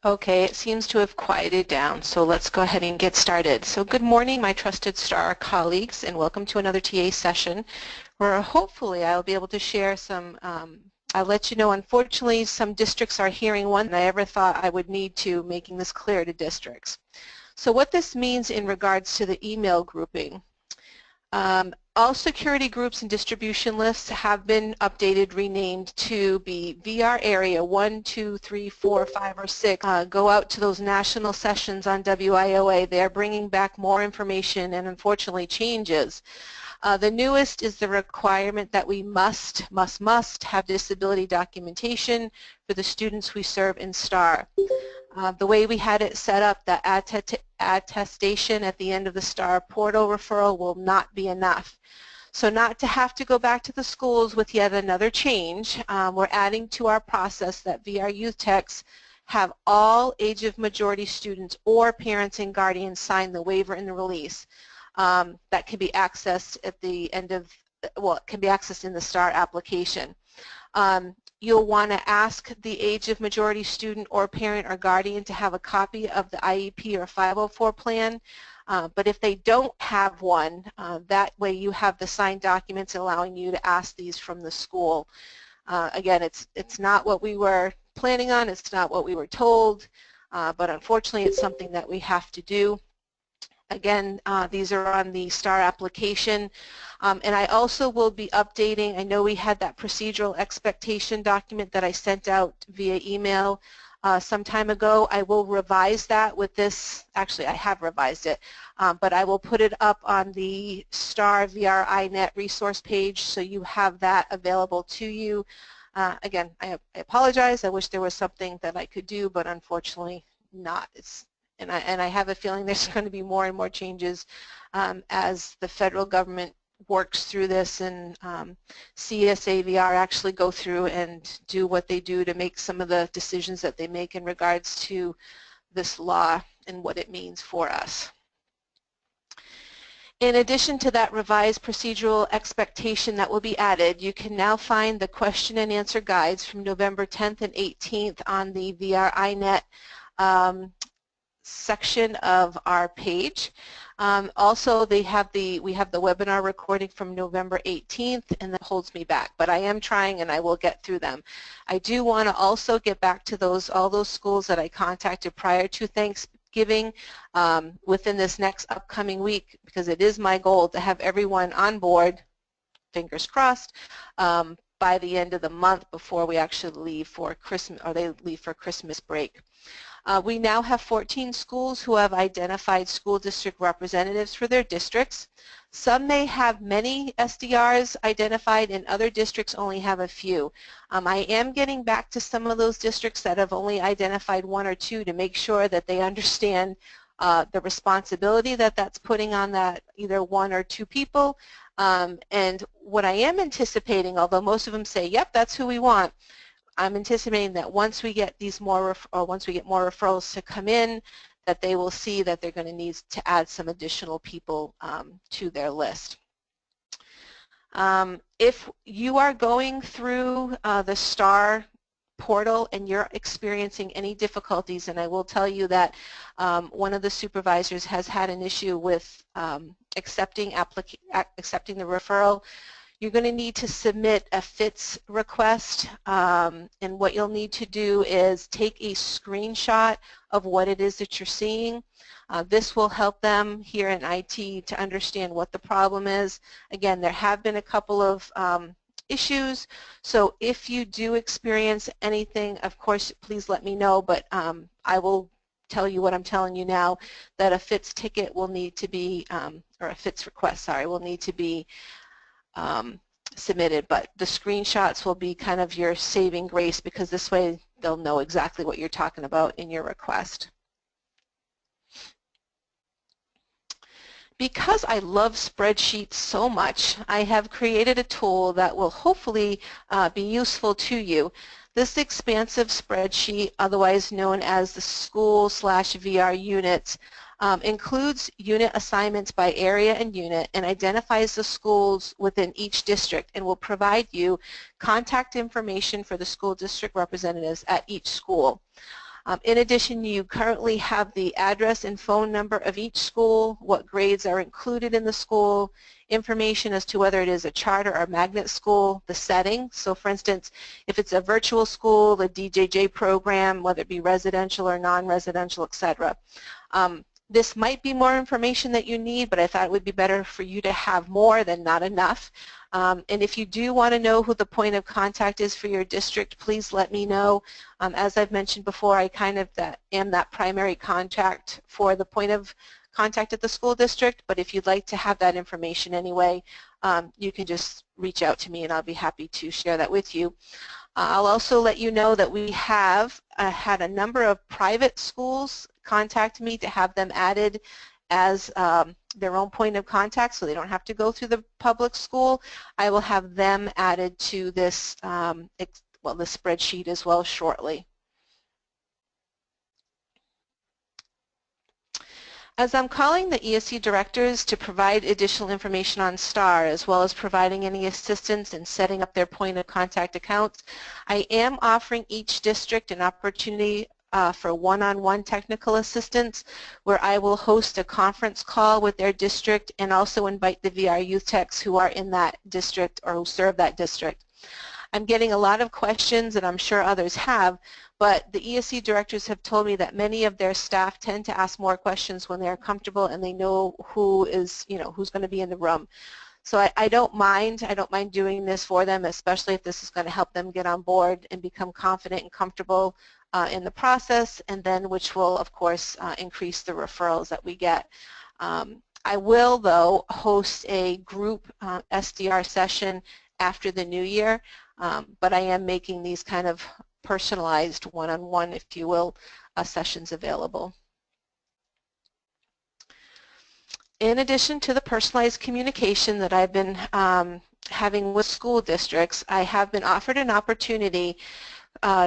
Okay, it seems to have quieted down, so let's go ahead and get started. So good morning, my trusted STAR colleagues, and welcome to another TA session where hopefully I'll be able to share some, I'll let you know, unfortunately, some districts are hearing one than I ever thought I would need to, making this clear to districts. So what this means in regards to the email grouping. All security groups and distribution lists have been updated, renamed to be VR Area 1, 2, 3, 4, 5, or 6. Go out to those national sessions on WIOA. They're bringing back more information and unfortunately changes. The newest is the requirement that we must have disability documentation for the students we serve in STAR. The way we had it set up, the attestation at the end of the STAR portal referral will not be enough. So not to have to go back to the schools with yet another change, we're adding to our process that VR Youth Techs have all age of majority students or parents and guardians sign the waiver and the release. That can be accessed at the end of, well, it can be accessed in the STAR application. You'll want to ask the age of majority student or parent or guardian to have a copy of the IEP or 504 plan. But if they don't have one, that way you have the signed documents allowing you to ask these from the school. Again, it's not what we were planning on, it's not what we were told, but unfortunately it's something that we have to do. Again, these are on the STAR application, and I also will be updating. I know we had that procedural expectation document that I sent out via email some time ago. I will revise that with this. Actually, I have revised it, but I will put it up on the STAR VR iNet resource page so you have that available to you. Again, I apologize. I wish there was something that I could do, but unfortunately not. And I have a feeling there's going to be more and more changes as the federal government works through this and CSAVR actually go through and do what they do to make some of the decisions that they make in regards to this law and what it means for us. In addition to that revised procedural expectation that will be added, you can now find the question and answer guides from November 10th and 18th on the VR iNet section of our page. Also, we have the webinar recording from November 18th, and that holds me back, but I am trying and I will get through them. I do want to also get back to all those schools that I contacted prior to Thanksgiving within this next upcoming week, because it is my goal to have everyone on board, fingers crossed, by the end of the month before we actually leave for Christmas, or they leave for Christmas break. We now have 14 schools who have identified school district representatives for their districts. Some may have many SDRs identified and other districts only have a few. I am getting back to some of those districts that have only identified one or two to make sure that they understand the responsibility that that's putting on that either one or two people. And what I am anticipating, although most of them say, yep, that's who we want, I'm anticipating that once we get more referrals to come in, that they will see that they're going to need to add some additional people to their list. If you are going through the STAR portal and you're experiencing any difficulties, and I will tell you that one of the supervisors has had an issue with accepting the referral, you're going to need to submit a FITS request, and what you'll need to do is take a screenshot of what it is that you're seeing. This will help them here in IT to understand what the problem is. Again, there have been a couple of issues, so if you do experience anything, of course, please let me know, but I will tell you what I'm telling you now, that a FITS ticket will need to be, or a FITS request, sorry, will need to be submitted, but the screenshots will be kind of your saving grace, because this way they'll know exactly what you're talking about in your request. Because I love spreadsheets so much, I have created a tool that will hopefully be useful to you. This expansive spreadsheet, otherwise known as the school/VR units, includes unit assignments by area and unit and identifies the schools within each district and will provide you contact information for the school district representatives at each school. In addition, you currently have the address and phone number of each school, what grades are included in the school, information as to whether it is a charter or magnet school, the setting. So for instance, if it's a virtual school, the DJJ program, whether it be residential or non-residential, etc. This might be more information that you need, but I thought it would be better for you to have more than not enough. And if you do want to know who the point of contact is for your district, please let me know. As I've mentioned before, I kind of am that primary contact for the point of contact at the school district, but if you'd like to have that information anyway, you can just reach out to me and I'll be happy to share that with you. I'll also let you know that we have had a number of private schools contact me to have them added as their own point of contact, so they don't have to go through the public school. I will have them added to this, the spreadsheet as well shortly. As I'm calling the ESC directors to provide additional information on STAR, as well as providing any assistance in setting up their point of contact accounts, I am offering each district an opportunity for one-on-one technical assistance, where I will host a conference call with their district and also invite the VR youth techs who are in that district or who serve that district. I'm getting a lot of questions, and I'm sure others have, but the ESC directors have told me that many of their staff tend to ask more questions when they're comfortable and they know who is, who's going to be in the room. So I don't mind doing this for them, especially if this is going to help them get on board and become confident and comfortable in the process, and then which will, of course, increase the referrals that we get. I will, though, host a group SDR session after the new year, but I am making these kind of personalized one-on-one, if you will, sessions available. In addition to the personalized communication that I've been having with school districts, I have been offered an opportunity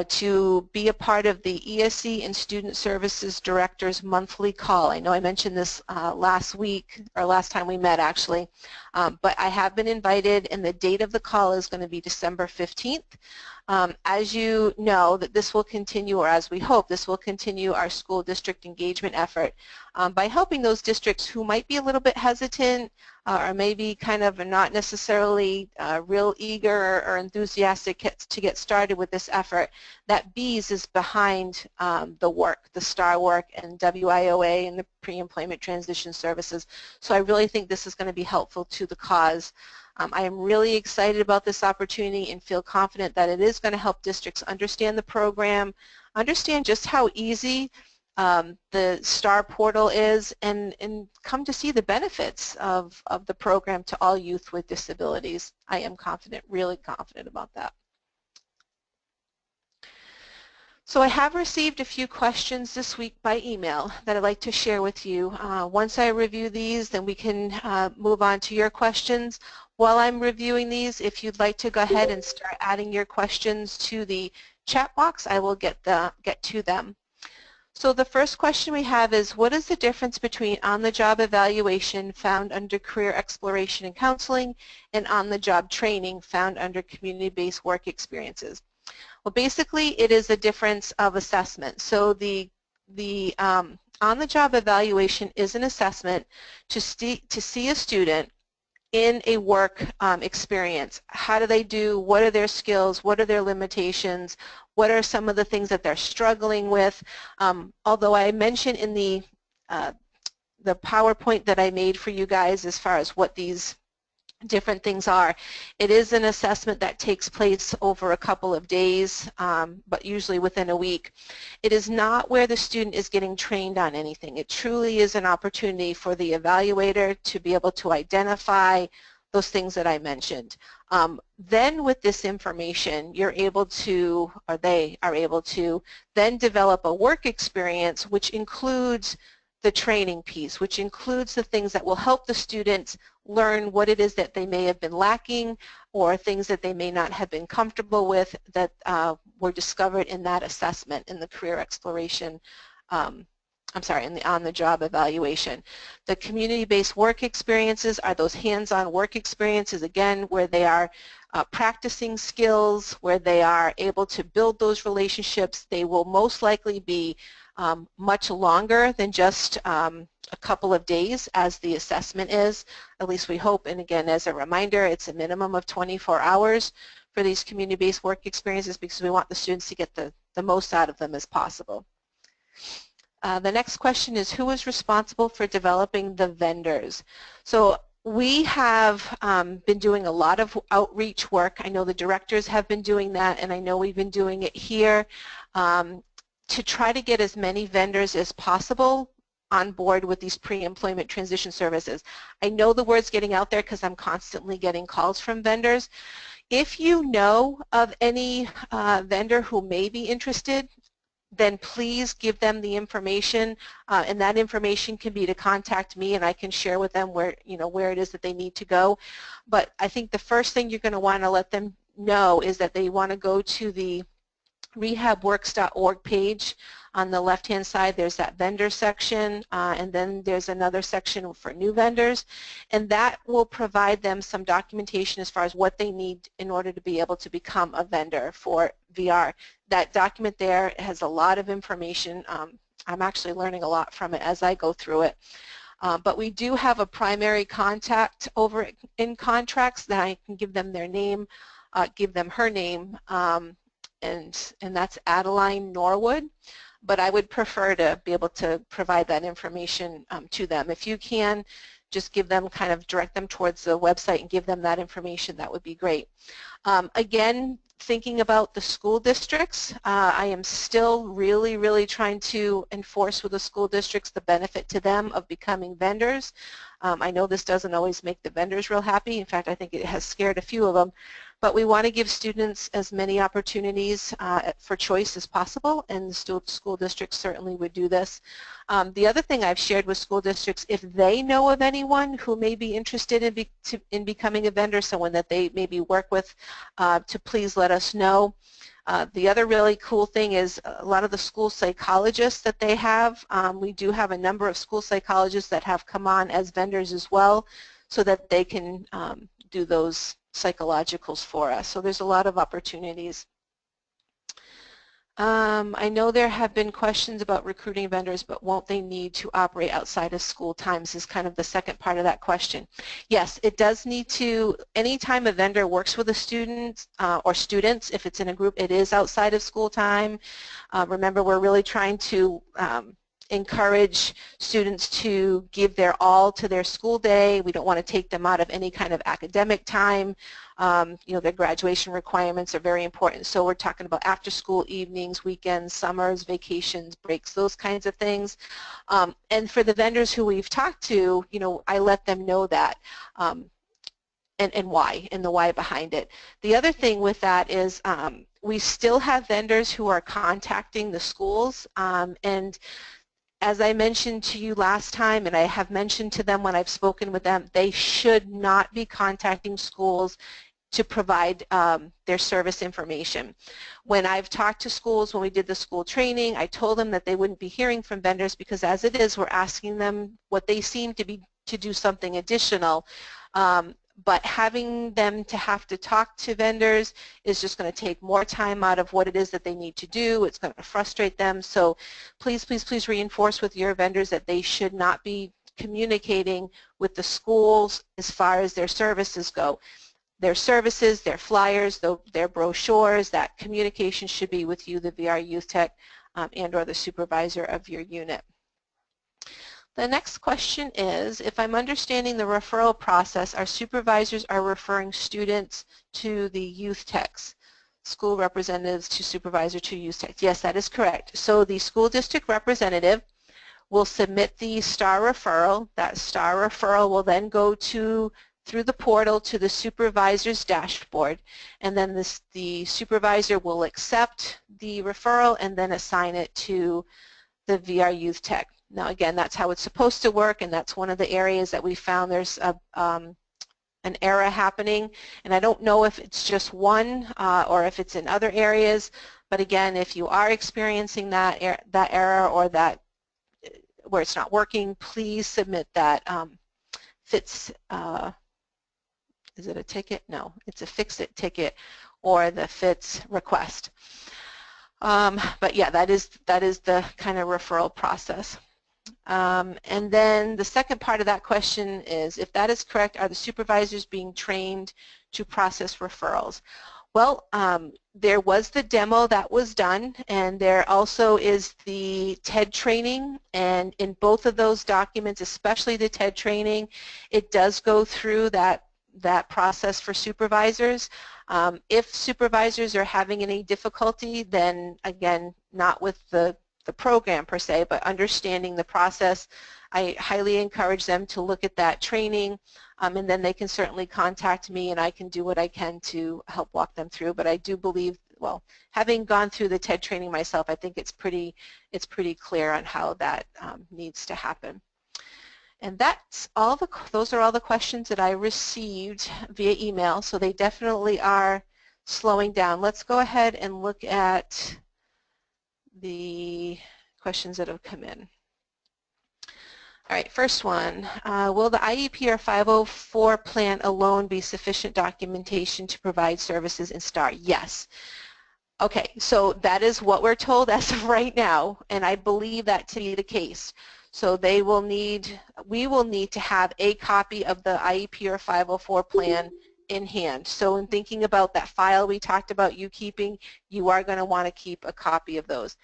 to be a part of the ESC and Student Services Director's monthly call. I know I mentioned this last week, or last time we met actually, but I have been invited, and the date of the call is going to be December 15th. As you know, that this will continue, or as we hope, this will continue our school district engagement effort by helping those districts who might be a little bit hesitant or maybe kind of not necessarily real eager or enthusiastic to get started with this effort, that BEES is behind the work, the STAR work, and WIOA and the pre-employment transition services. So I really think this is going to be helpful to the cause. I am really excited about this opportunity and feel confident that it is going to help districts understand the program, understand just how easy the STAR portal is, and come to see the benefits of the program to all youth with disabilities. I am confident, really confident about that. So I have received a few questions this week by email that I'd like to share with you. Once I review these, then we can move on to your questions. While I'm reviewing these, if you'd like to go ahead and start adding your questions to the chat box, I will get to them. So the first question we have is, what is the difference between on-the-job evaluation found under career exploration and counseling and on-the-job training found under community-based work experiences? Well, basically, it is a difference of assessment. So the on-the-job evaluation is an assessment to see a student in a work experience. How do they do? What are their skills? What are their limitations? What are some of the things that they're struggling with? Although I mentioned in the PowerPoint that I made for you guys as far as what these different things are, it is an assessment that takes place over a couple of days, but usually within a week. It is not where the student is getting trained on anything. It truly is an opportunity for the evaluator to be able to identify those things that I mentioned. Then with this information, you're able to, or they are able to, then develop a work experience which includes the training piece, which includes the things that will help the students learn what it is that they may have been lacking or things that they may not have been comfortable with that were discovered in that assessment in the career exploration I'm sorry, in the on-the-job evaluation. The community-based work experiences are those hands-on work experiences, again, where they are practicing skills, where they are able to build those relationships. They will most likely be much longer than just a couple of days, as the assessment is, at least we hope. And again, as a reminder, it's a minimum of 24 hours for these community-based work experiences because we want the students to get the most out of them as possible. The next question is, who is responsible for developing the vendors? So we have been doing a lot of outreach work. I know the directors have been doing that, and I know we've been doing it here to try to get as many vendors as possible on board with these pre-employment transition services. I know the word's getting out there because I'm constantly getting calls from vendors. If you know of any vendor who may be interested, then please give them the information, and that information can be to contact me, and I can share with them where it is that they need to go. But I think the first thing you're going to want to let them know is that they want to go to the rehabworks.org page. On the left-hand side, there's that vendor section, and then there's another section for new vendors, and that will provide them some documentation as far as what they need in order to be able to become a vendor for VR. That document there has a lot of information. I'm actually learning a lot from it as I go through it. But we do have a primary contact over in contracts that I can give them their name, give them her name, and that's Adeline Norwood. But I would prefer to be able to provide that information to them. If you can, just give them, kind of direct them towards the website and give them that information, that would be great. Again, thinking about the school districts, I am still really trying to enforce with the school districts the benefit to them of becoming vendors. I know this doesn't always make the vendors real happy. In fact, I think it has scared a few of them. But we want to give students as many opportunities for choice as possible, and the school districts certainly would do this. The other thing I've shared with school districts, if they know of anyone who may be interested in becoming a vendor, someone that they maybe work with, to please let us know. The other really cool thing is a lot of the school psychologists that they have, we do have a number of school psychologists that have come on as vendors as well, so that they can do those psychologicals for us. So there's a lot of opportunities. I know there have been questions about recruiting vendors, but won't they need to operate outside of school times is kind of the second part of that question. Yes, it does need to, anytime a vendor works with a student or students, if it's in a group, it is outside of school time. Remember, we're really trying to encourage students to give their all to their school day. We don't want to take them out of any kind of academic time. Their graduation requirements are very important, so we're talking about after school, evenings, weekends, summers, vacations, breaks, those kinds of things. And for the vendors who we've talked to, I let them know that and why, and the why behind it. The other thing with that is we still have vendors who are contacting the schools, and as I mentioned to you last time, and I have mentioned to them when I've spoken with them, they should not be contacting schools to provide their service information. When I've talked to schools, when we did the school training, I told them that they wouldn't be hearing from vendors because as it is, we're asking them what they seem to be to do something additional. But having them to have to talk to vendors is just going to take more time out of what it is that they need to do. It's going to frustrate them. So please, please, please reinforce with your vendors that they should not be communicating with the schools as far as their services go. Their services, their flyers, their brochures, that communication should be with you, the VR Youth Tech, and or the supervisor of your unit. The next question is, if I'm understanding the referral process, our supervisors are referring students to the youth techs, school representatives to supervisor to youth techs. Yes, that is correct. So the school district representative will submit the STAR referral. That STAR referral will then go through the portal to the supervisor's dashboard, and then the supervisor will accept the referral and then assign it to the VR Youth Tech. Now again, that's how it's supposed to work, and that's one of the areas that we found there's an error happening, and I don't know if it's just one or if it's in other areas, but again, if you are experiencing that error or that where it's not working, please submit that FITS, is it a ticket? No, it's a fix-it ticket or the FITS request. But yeah, that is the kind of referral process. And then the second part of that question is, if that is correct, are the supervisors being trained to process referrals? Well, there was the demo that was done, and there also is the TED training, and in both of those documents, especially the TED training, it does go through that process for supervisors. If supervisors are having any difficulty, then again, not with the program per se, but understanding the process, I highly encourage them to look at that training, and then they can certainly contact me and I can do what I can to help walk them through. But I do believe, well, having gone through the TED training myself, I think it's pretty clear on how that needs to happen. And those are all the questions that I received via email, so they definitely are slowing down. Let's go ahead and look at the questions that have come in. All right, first one, will the IEP or 504 plan alone be sufficient documentation to provide services in STAR? Yes. Okay, so that is what we're told as of right now, and I believe that to be the case. So we will need to have a copy of the IEP or 504 plan in hand. So in thinking about that file we talked about you keeping, you are going to want to keep a copy of those.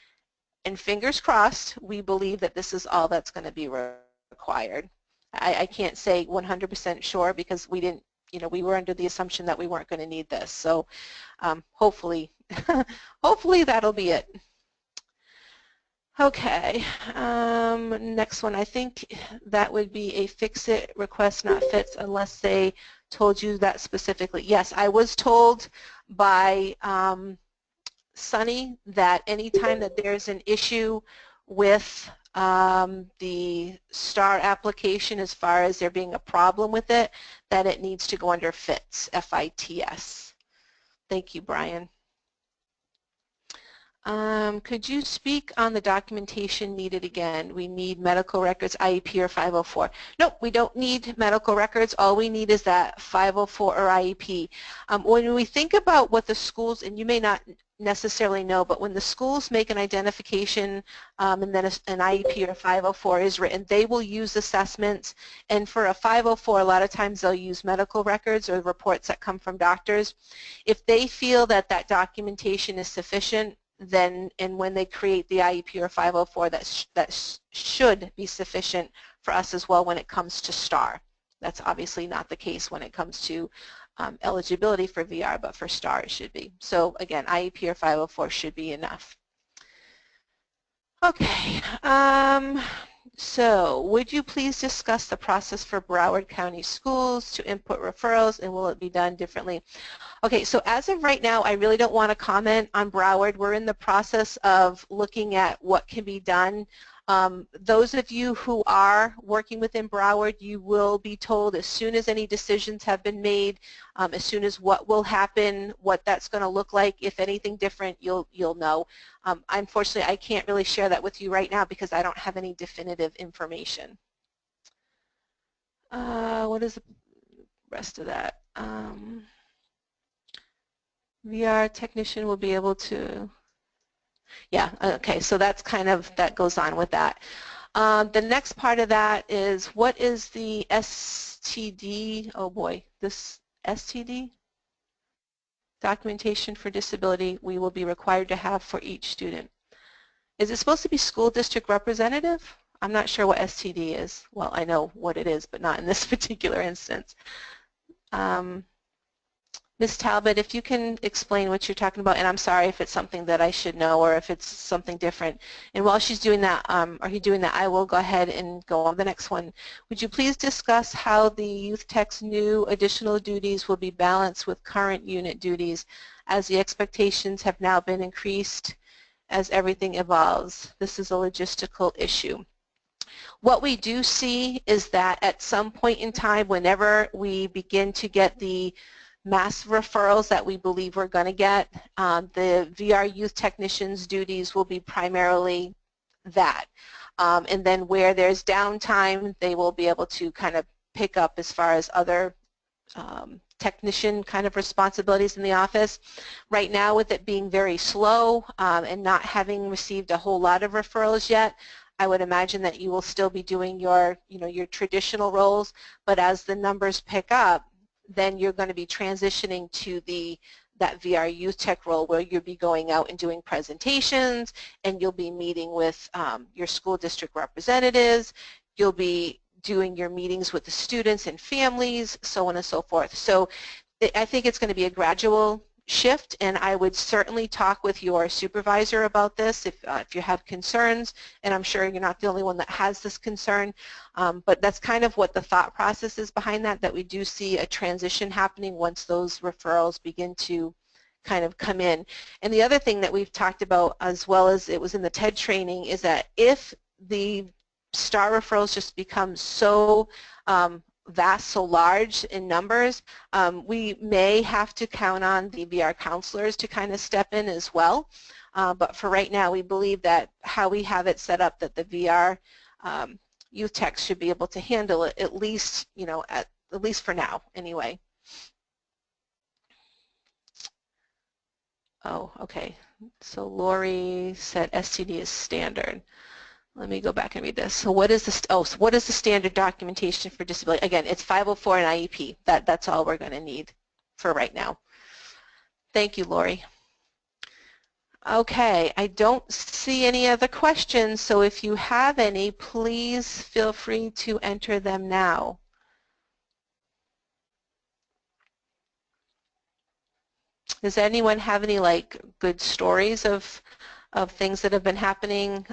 And fingers crossed, we believe that this is all that's going to be required. I can't say 100% sure because we didn't, we were under the assumption that we weren't going to need this. So hopefully, hopefully that'll be it. Okay, next one. I think that would be a fix-it request, not FITS, unless they told you that specifically. Yes, I was told by Sunny that anytime that there's an issue with the STAR application as far as there being a problem with it, that it needs to go under FITS, F-I-T-S. Thank you, Brian. Could you speak on the documentation needed again? We need medical records, IEP or 504. Nope, we don't need medical records. All we need is that 504 or IEP. When we think about what the schools, and you may not necessarily know, but when the schools make an identification and then an IEP or 504 is written, they will use assessments, and for a 504 a lot of times they'll use medical records or reports that come from doctors. If they feel that that documentation is sufficient, then and when they create the IEP or 504, that should be sufficient for us as well when it comes to STAR. That's obviously not the case when it comes to eligibility for VR, but for STAR it should be. So again, IEP or 504 should be enough. Okay, so would you please discuss the process for Broward County Schools to input referrals, and will it be done differently? Okay, so as of right now, I really don't want to comment on Broward. We're in the process of looking at what can be done. Those of you who are working within Broward, you will be told as soon as any decisions have been made, as soon as what will happen, what that's going to look like. If anything different, you'll know. Unfortunately, I can't really share that with you right now because I don't have any definitive information. What is the rest of that? VR technician will be able to, yeah, okay, so that's kind of, that goes on with that. The next part of that is, what is the STD, oh boy, this STD? Documentation for disability we will be required to have for each student. Is it supposed to be school district representative? I'm not sure what STD is. Well, I know what it is, but not in this particular instance. Ms. Talbot, if you can explain what you're talking about, and I'm sorry if it's something that I should know or if it's something different. And while she's doing that, or he's doing that, I will go ahead and go on to the next one. Would you please discuss how the youth tech's new additional duties will be balanced with current unit duties as the expectations have now been increased as everything evolves? This is a logistical issue. What we do see is that at some point in time, whenever we begin to get the mass referrals that we believe we're going to get, the VR youth technicians' duties will be primarily that. and then where there's downtime, they will be able to kind of pick up as far as other technician kind of responsibilities in the office. Right now, with it being very slow and not having received a whole lot of referrals yet, I would imagine that you will still be doing your, your traditional roles, but as the numbers pick up, then you're going to be transitioning to that VR Youth Tech role where you'll be going out and doing presentations, and you'll be meeting with your school district representatives. You'll be doing your meetings with the students and families, so on and so forth. So I think it's going to be a gradual shift, and I would certainly talk with your supervisor about this if you have concerns, and I'm sure you're not the only one that has this concern, but that's kind of what the thought process is behind that we do see a transition happening once those referrals begin to kind of come in. And the other thing that we've talked about, as well as it was in the TED training, is that if the STAR referrals just become so vast, so large in numbers, we may have to count on the VR counselors to kind of step in as well. But for right now, we believe that how we have it set up, that the VR youth techs should be able to handle it, at least, at least for now, anyway. Oh, okay. So Lori said STD is standard. Let me go back and read this. So what is so what is the standard documentation for disability? Again, it's 504 and IEP. That's all we're going to need for right now. Thank you, Lori. Okay, I don't see any other questions, so if you have any, please feel free to enter them now. Does anyone have any good stories of things that have been happening,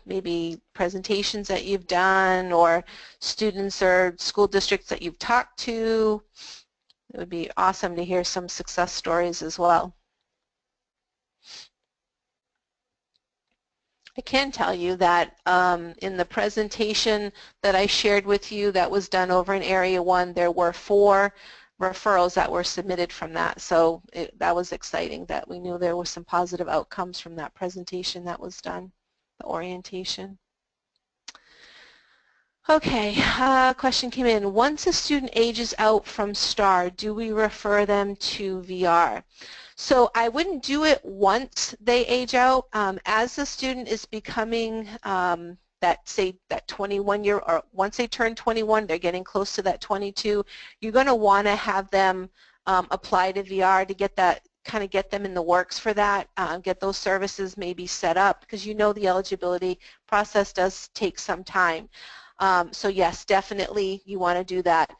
maybe presentations that you've done or students or school districts that you've talked to? It would be awesome to hear some success stories as well. I can tell you that in the presentation that I shared with you that was done over in Area 1, there were 4 referrals that were submitted from that. So that was exciting that we knew there were some positive outcomes from that presentation that was done, the orientation. Okay, question came in. Once a student ages out from STAR, do we refer them to VR? So I wouldn't do it once they age out. As the student is becoming that 21 year, or once they turn 21, they're getting close to that 22, you're going to want to have them apply to VR to get that, kind of get them in the works for that, get those services maybe set up, because the eligibility process does take some time. So yes, definitely you want to do that.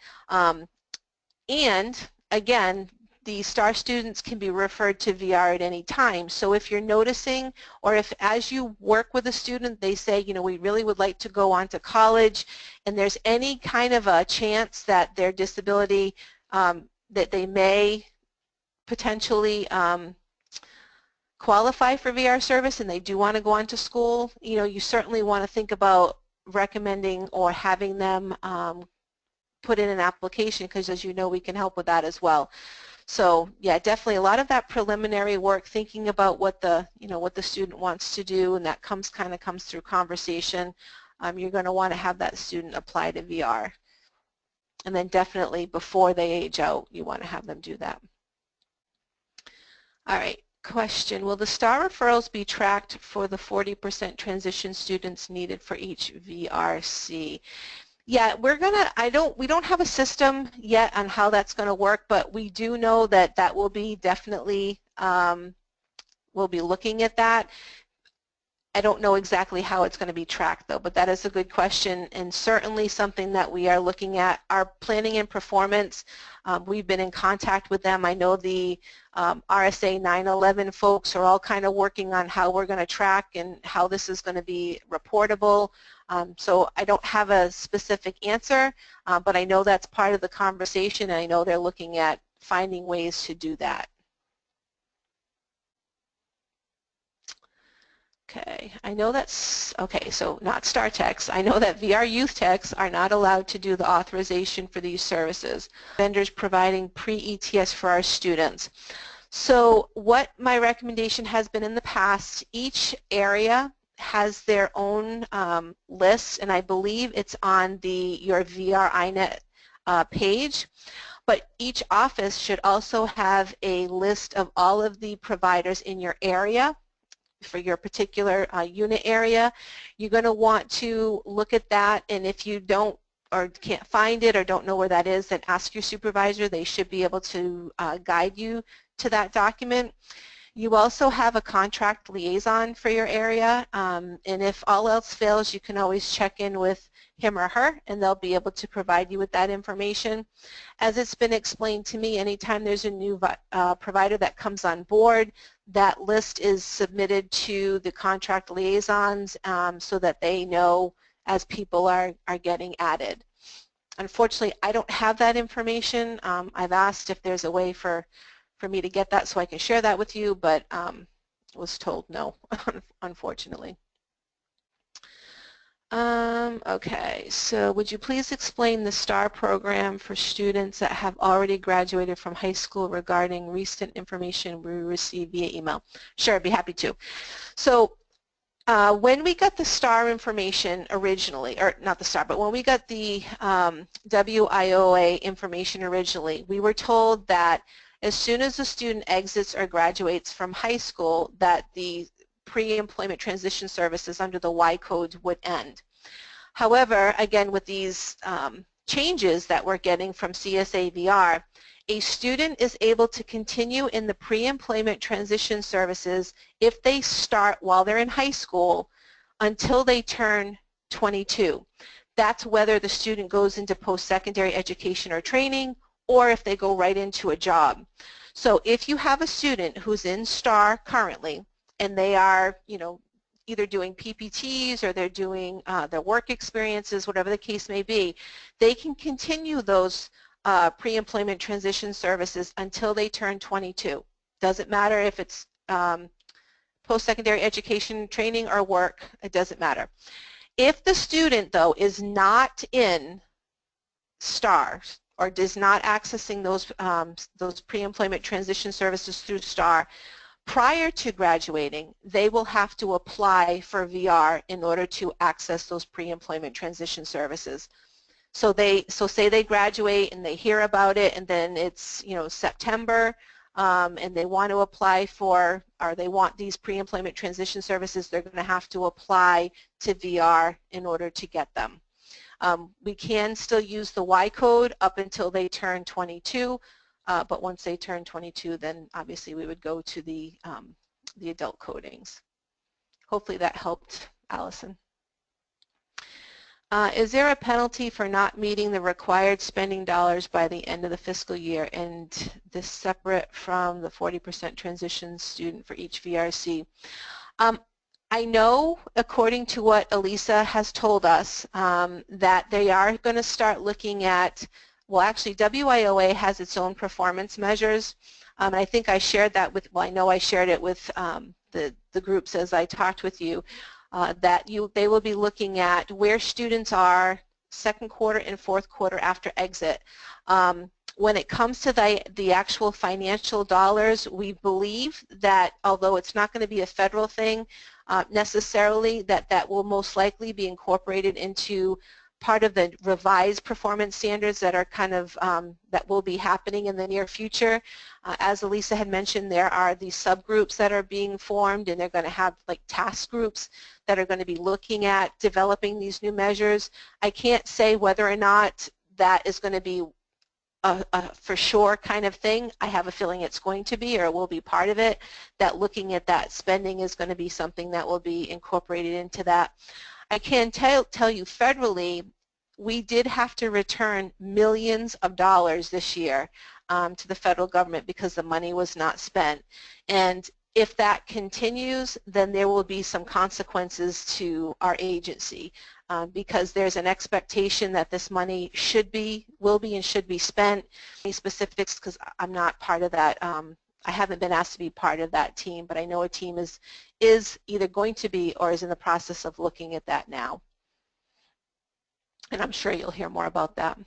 And again, the STAR students can be referred to VR at any time. So if you're noticing, or if as you work with a student, they say, we really would like to go on to college, and there's any kind of a chance that their disability, that they may potentially qualify for VR service and they do want to go on to school, you certainly want to think about recommending or having them put in an application, because as you know, we can help with that as well. So yeah, definitely a lot of that preliminary work, thinking about what the what the student wants to do, and that comes through conversation. You're going to want to have that student apply to VR, and then definitely before they age out, you want to have them do that. All right. Question, will the STAR referrals be tracked for the 40% transition students needed for each VRC? Yeah, we don't have a system yet on how that's going to work, but we do know that that will be definitely, we'll be looking at that. I don't know exactly how it's going to be tracked though, but that is a good question, and certainly something that we are looking at. Our planning and performance, we've been in contact with them. I know the RSA 911 folks are all kind of working on how we're going to track and how this is going to be reportable. So I don't have a specific answer, but I know that's part of the conversation, and I know they're looking at finding ways to do that. Okay, I know that's, okay, so not STAR techs. I know that VR youth techs are not allowed to do the authorization for these services. Vendors providing pre-ETS for our students. So what my recommendation has been in the past, each area has their own list, and I believe it's on your VR INET page. But each office should also have a list of all of the providers in your area for your particular unit area. You're going to want to look at that, and if you don't or can't find it or don't know where that is, then ask your supervisor. They should be able to guide you to that document. You also have a contract liaison for your area, and if all else fails, you can always check in with him or her, and they'll be able to provide you with that information. As it's been explained to me, anytime there's a new provider that comes on board, that list is submitted to the contract liaisons so that they know as people are getting added. Unfortunately, I don't have that information. I've asked if there's a way for me to get that so I can share that with you, but was told no, unfortunately. Okay, so would you please explain the STAR program for students that have already graduated from high school regarding recent information we received via email? Sure, I'd be happy to. So when we got the STAR information originally, or not the STAR, but when we got the WIOA information originally, we were told that as soon as a student exits or graduates from high school, that the pre-employment transition services under the Y code would end. However, again, with these changes that we're getting from CSAVR, a student is able to continue in the pre-employment transition services if they start while they're in high school until they turn 22. That's whether the student goes into post-secondary education or training or if they go right into a job. So if you have a student who's in STAR currently and they are, either doing PPTs or they're doing their work experiences, whatever the case may be, they can continue those pre-employment transition services until they turn 22. Doesn't matter if it's post-secondary education, training, or work, it doesn't matter. If the student, though, is not in STAR or is not accessing those pre-employment transition services through STAR, prior to graduating, they will have to apply for VR in order to access those pre-employment transition services. So say they graduate and they hear about it, and then it's September, and they want to apply for, or they want these pre-employment transition services, they're going to have to apply to VR in order to get them. We can still use the Y code up until they turn 22, but once they turn 22, then obviously we would go to the adult codings. Hopefully that helped, Allison. Is there a penalty for not meeting the required spending dollars by the end of the fiscal year, and this separate from the 40% transition student for each VRC? I know, according to what Elisa has told us, that they are going to start looking at, well, actually WIOA has its own performance measures. I think I shared that with, well, I know I shared it with the groups as I talked with you, that they will be looking at where students are second quarter and fourth quarter after exit. When it comes to the actual financial dollars, we believe that although it's not going to be a federal thing necessarily, that will most likely be incorporated into part of the revised performance standards that are kind of, that will be happening in the near future. As Elisa had mentioned, there are these subgroups that are being formed, and they're going to have like task groups that are going to be looking at developing these new measures. I can't say whether or not that is going to be a for sure kind of thing. I have a feeling it's going to be, or it will be part of it, that looking at that spending is going to be something that will be incorporated into that. I can tell you federally, we did have to return millions of dollars this year to the federal government because the money was not spent. And if that continues, then there will be some consequences to our agency because there's an expectation that this money will be and should be spent. Any specifics, because I'm not part of that, I haven't been asked to be part of that team, but I know a team is either going to be or is in the process of looking at that now. And I'm sure you'll hear more about that.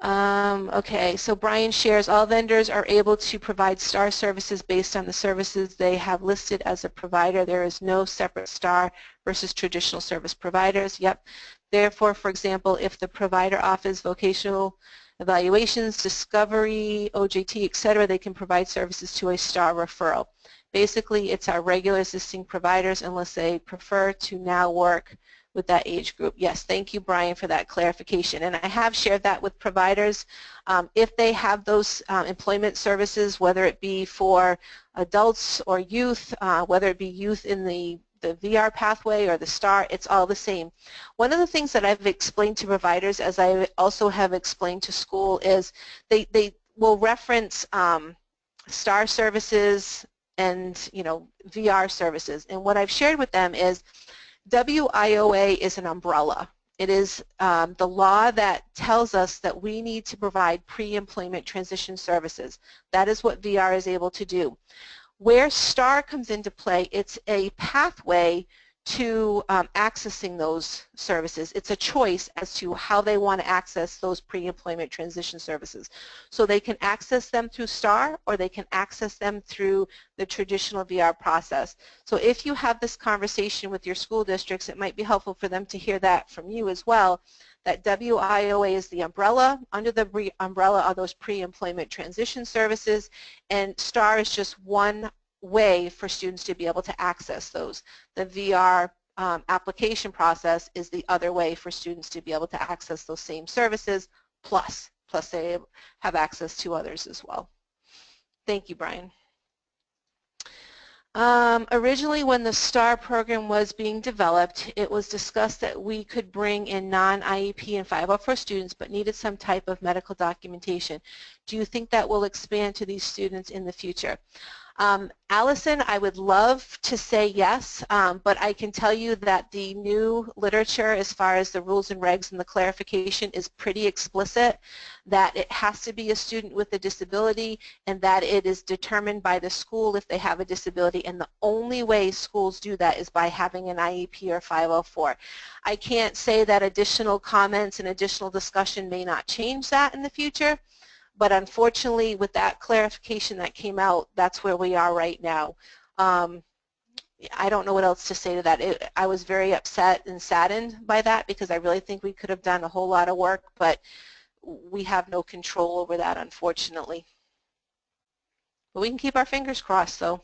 Okay, so Brian shares all vendors are able to provide STAR services based on the services they have listed as a provider. There is no separate STAR versus traditional service providers. Yep. Therefore, for example, if the provider offers vocational evaluations, discovery, OJT, etc., they can provide services to a STAR referral. Basically, it's our regular existing providers unless they prefer to now work with that age group. Yes, thank you, Brian, for that clarification. And I have shared that with providers. If they have those employment services, whether it be for adults or youth, whether it be youth in the VR pathway or the STAR, it's all the same. One of the things that I've explained to providers, as I also have explained to school, is they will reference STAR services and VR services. And what I've shared with them is WIOA is an umbrella. It is the law that tells us that we need to provide pre-employment transition services. That is what VR is able to do. Where STAR comes into play, it's a pathway to accessing those services. It's a choice as to how they want to access those pre-employment transition services. So they can access them through STAR or they can access them through the traditional VR process. So if you have this conversation with your school districts, it might be helpful for them to hear that from you as well, that WIOA is the umbrella. Under the umbrella are those pre-employment transition services, and STAR is just one way for students to be able to access those. The VR application process is the other way for students to be able to access those same services, plus they have access to others as well. Thank you, Brian. Originally, when the STAR program was being developed, it was discussed that we could bring in non-IEP and 504 students but needed some type of medical documentation. Do you think that will expand to these students in the future? Allison, I would love to say yes, but I can tell you that the new literature as far as the rules and regs and the clarification is pretty explicit, that it has to be a student with a disability and that it is determined by the school if they have a disability, and the only way schools do that is by having an IEP or 504. I can't say that additional comments and additional discussion may not change that in the future, but unfortunately, with that clarification that came out, that's where we are right now. I don't know what else to say to that. I was very upset and saddened by that because I really think we could have done a whole lot of work, but we have no control over that, unfortunately. But we can keep our fingers crossed, though.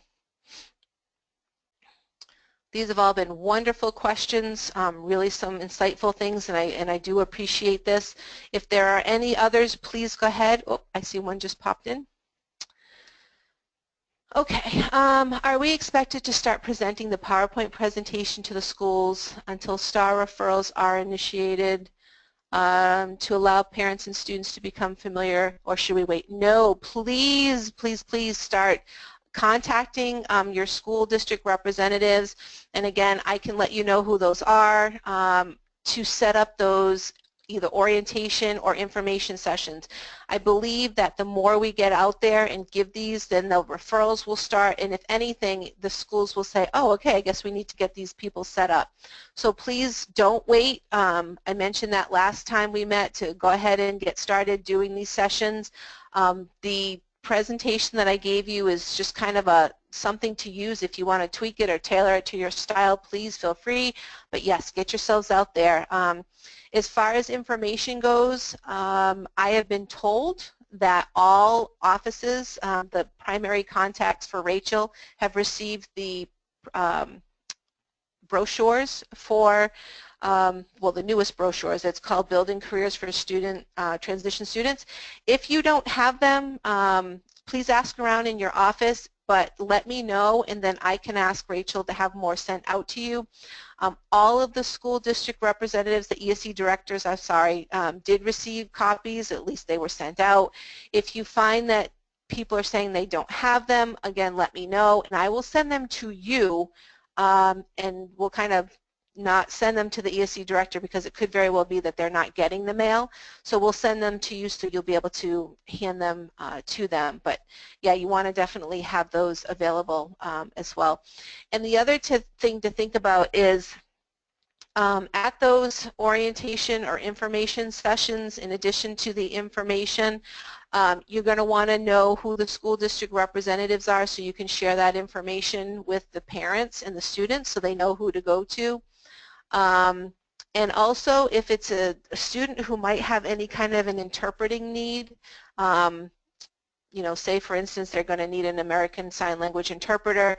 These have all been wonderful questions, really some insightful things, and I do appreciate this. If there are any others, please go ahead. Oh, I see one just popped in. Okay, are we expected to start presenting the PowerPoint presentation to the schools until STAR referrals are initiated to allow parents and students to become familiar, or should we wait? No, please, please, please start contacting your school district representatives, and again, I can let you know who those are to set up those either orientation or information sessions. I believe that the more we get out there and give these, then the referrals will start, and if anything, the schools will say, oh, okay, I guess we need to get these people set up. So please don't wait. I mentioned that last time we met to go ahead and get started doing these sessions. The presentation that I gave you is just kind of something to use. If you want to tweak it or tailor it to your style, please feel free. But yes, get yourselves out there. As far as information goes, I have been told that all offices, the primary contacts for Rachel, have received the brochures for well, the newest brochures. It's called Building Careers for Student Transition Students. If you don't have them, please ask around in your office, but let me know, and then I can ask Rachel to have more sent out to you. All of the school district representatives, the ESE directors, I'm sorry, did receive copies. At least they were sent out. If you find that people are saying they don't have them, again, let me know, and I will send them to you, and we'll kind of not send them to the ESE director because it could very well be that they're not getting the mail. So we'll send them to you so you'll be able to hand them to them. But yeah, you want to definitely have those available as well. And the other thing to think about is At those orientation or information sessions, in addition to the information, you're going to want to know who the school district representatives are so you can share that information with the parents and the students so they know who to go to. And also, if it's a student who might have any kind of an interpreting need, you know, say for instance they're going to need an American Sign Language interpreter,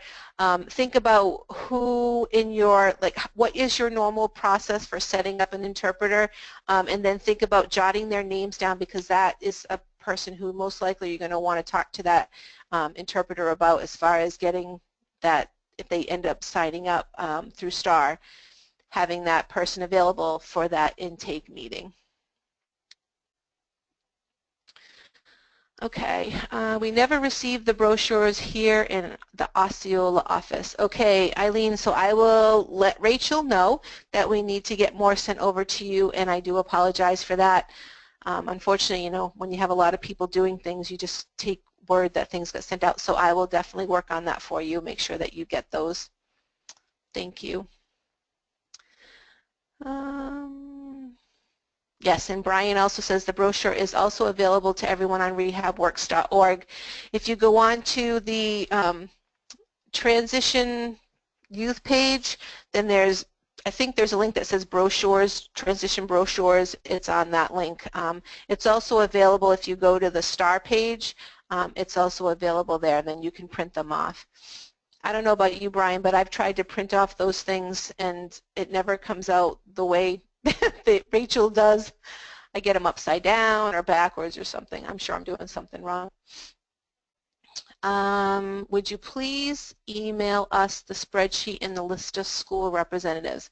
think about who in your, like, what is your normal process for setting up an interpreter, and then think about jotting their names down, because that is a person who most likely you're going to want to talk to that interpreter about as far as getting that, if they end up signing up through STAR, having that person available for that intake meeting. Okay, we never received the brochures here in the Osceola office. Okay, Eileen, so I will let Rachel know that we need to get more sent over to you, and I do apologize for that. Unfortunately, you know, when you have a lot of people doing things, you just take word that things get sent out, so I will definitely work on that for you, make sure that you get those. Thank you. Yes, and Brian also says the brochure is also available to everyone on rehabworks.org. If you go on to the transition youth page, then I think there's a link that says brochures, transition brochures. It's on that link. It's also available if you go to the STAR page. It's also available there. Then you can print them off. I don't know about you, Brian, but I've tried to print off those things and it never comes out the way that Rachel does. I get them upside down or backwards or something. I'm sure I'm doing something wrong. Would you please email us the spreadsheet and the list of school representatives?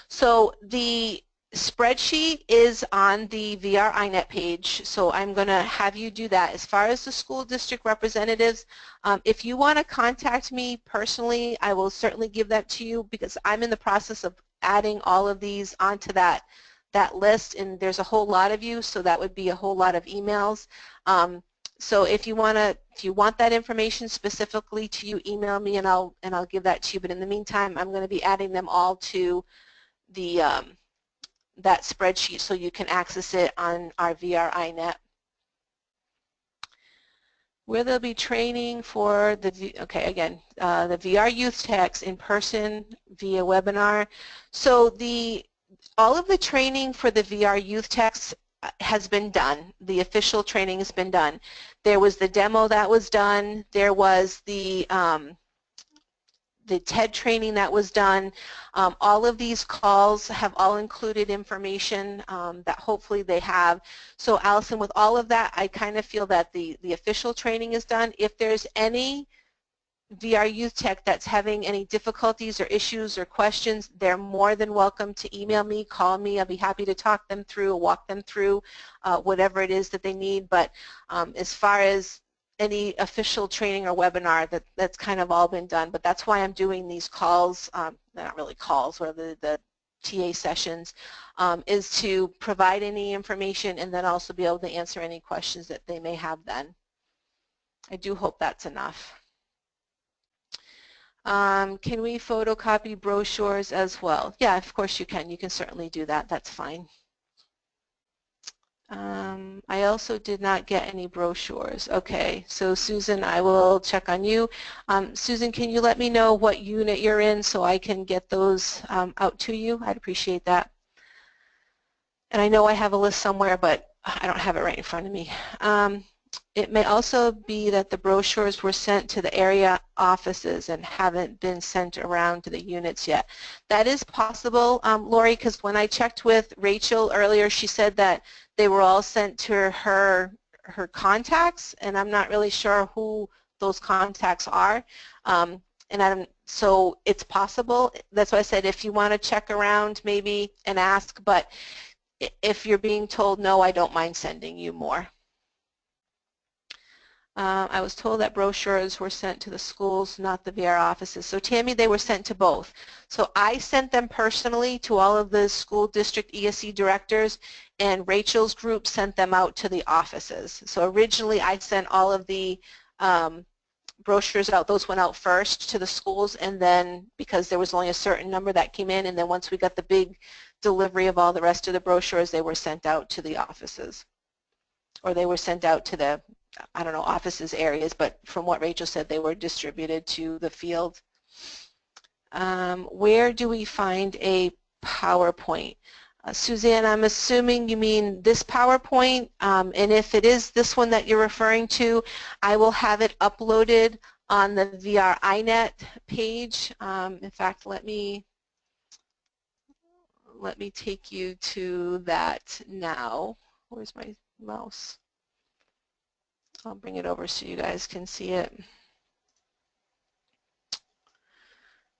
So the spreadsheet is on the VR INET page, so I'm going to have you do that. As far as the school district representatives, if you want to contact me personally, I will certainly give that to you, because I'm in the process of adding all of these onto that list, and there's a whole lot of you, so that would be a whole lot of emails. So if you want that information specifically to you, email me and I'll give that to you. But in the meantime, I'm going to be adding them all to the that spreadsheet so you can access it on our VR INET. Where there'll be training for the the VR youth techs in person via webinar. So all of the training for the VR youth techs has been done. The official training has been done. There was the demo that was done. There was the TED training that was done. All of these calls have all included information that hopefully they have. So Allison, with all of that, I kind of feel that the official training is done. If there's any VR youth tech that's having any difficulties or issues or questions, they're more than welcome to email me, call me. I'll be happy to talk them through, walk them through whatever it is that they need. But as far as any official training or webinar, that's kind of all been done. But that's why I'm doing these calls, they're not really calls, or the TA sessions, is to provide any information and then also be able to answer any questions that they may have then. I do hope that's enough. Can we photocopy brochures as well? Yeah, of course you can. You can certainly do that. That's fine. I also did not get any brochures. Okay, so Susan, I will check on you. Susan, can you let me know what unit you're in so I can get those out to you? I'd appreciate that. And I know I have a list somewhere, but I don't have it right in front of me. It may also be that the brochures were sent to the area offices and haven't been sent around to the units yet. That is possible, Lori, because when I checked with Rachel earlier, she said that they were all sent to her contacts, and I'm not really sure who those contacts are. So it's possible. That's why I said if you want to check around maybe and ask, but if you're being told no, I don't mind sending you more. I was told that brochures were sent to the schools, not the VR offices. So Tammy, they were sent to both. So I sent them personally to all of the school district ESE directors, and Rachel's group sent them out to the offices. So originally I sent all of the brochures out. Those went out first to the schools, and then because there was only a certain number that came in, and then once we got the big delivery of all the rest of the brochures, they were sent out to the offices, or they were sent out to the, I don't know, offices areas, but from what Rachel said, they were distributed to the field. Where do we find a PowerPoint? Suzanne, I'm assuming you mean this PowerPoint, and if it is this one that you're referring to, I will have it uploaded on the VR iNet page. In fact, let me take you to that now. Where's my mouse? I'll bring it over so you guys can see it.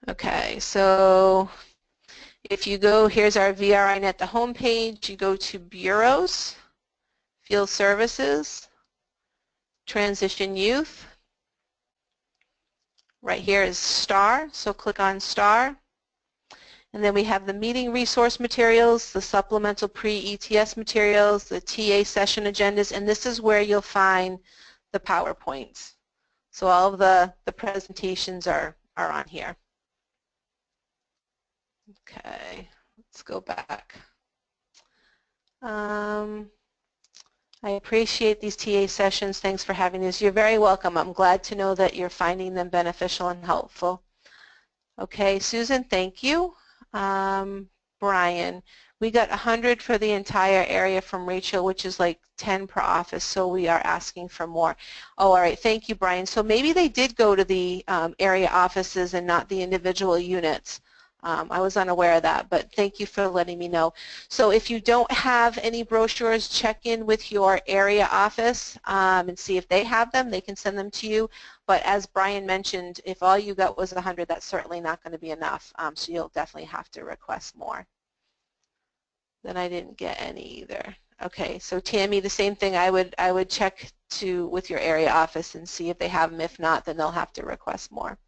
Okay, so if you go, here's our VR iNet, the home page. You go to Bureaus, Field Services, Transition Youth. Right here is STAR, so click on STAR. And then we have the meeting resource materials, the supplemental pre-ETS materials, the TA session agendas, and this is where you'll find the PowerPoints. So all of the presentations are on here. Okay, let's go back. I appreciate these TA sessions. Thanks for having these. You're very welcome. I'm glad to know that you're finding them beneficial and helpful. Okay, Susan, thank you. Brian, we got 100 for the entire area from Rachel, which is like 10 per office, so we are asking for more. Oh, all right, thank you, Brian. So maybe they did go to the area offices and not the individual units. I was unaware of that, but thank you for letting me know. So if you don't have any brochures, check in with your area office and see if they have them. They can send them to you. But as Brian mentioned, if all you got was 100, that's certainly not going to be enough. So you'll definitely have to request more. Then I didn't get any either. Okay, so Tammy, the same thing. I would check with your area office and see if they have them. If not, then they'll have to request more.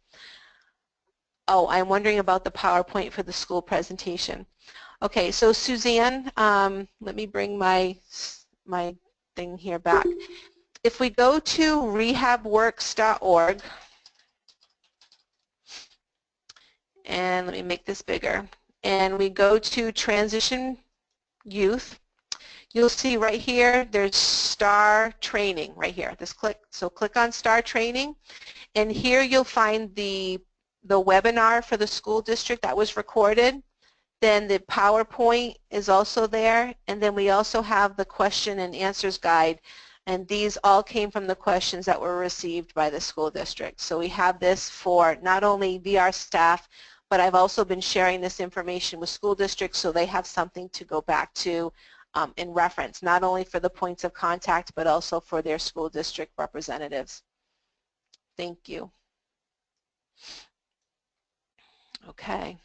Oh, I'm wondering about the PowerPoint for the school presentation. Okay, so Suzanne, let me bring my thing here back. If we go to rehabworks.org, and let me make this bigger, and we go to Transition Youth, you'll see right here there's STAR Training right here. So click on STAR Training, and here you'll find the webinar for the school district that was recorded. Then the PowerPoint is also there, and then we also have the question and answers guide, and these all came from the questions that were received by the school district. So we have this for not only VR staff, but I've also been sharing this information with school districts so they have something to go back to in reference, not only for the points of contact, but also for their school district representatives. Thank you. Okay.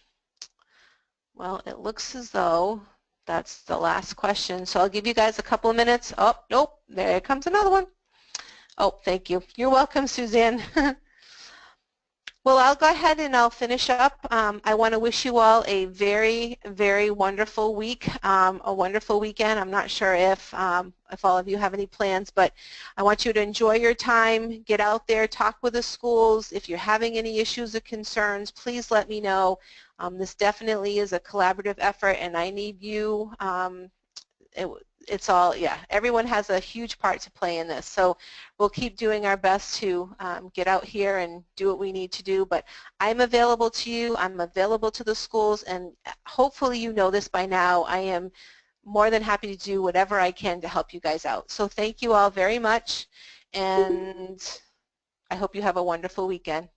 Well, it looks as though that's the last question. So I'll give you guys a couple of minutes. Oh, nope, there comes another one. Oh, thank you. You're welcome, Suzanne. Well, I'll go ahead and I'll finish up. I want to wish you all a very, very wonderful week, a wonderful weekend. I'm not sure if all of you have any plans, but I want you to enjoy your time, get out there, talk with the schools. If you're having any issues or concerns, please let me know. This definitely is a collaborative effort, and I need you. It's all, yeah, everyone has a huge part to play in this. So we'll keep doing our best to get out here and do what we need to do. But I'm available to you. I'm available to the schools, and hopefully you know this by now. I am more than happy to do whatever I can to help you guys out. So thank you all very much, and I hope you have a wonderful weekend.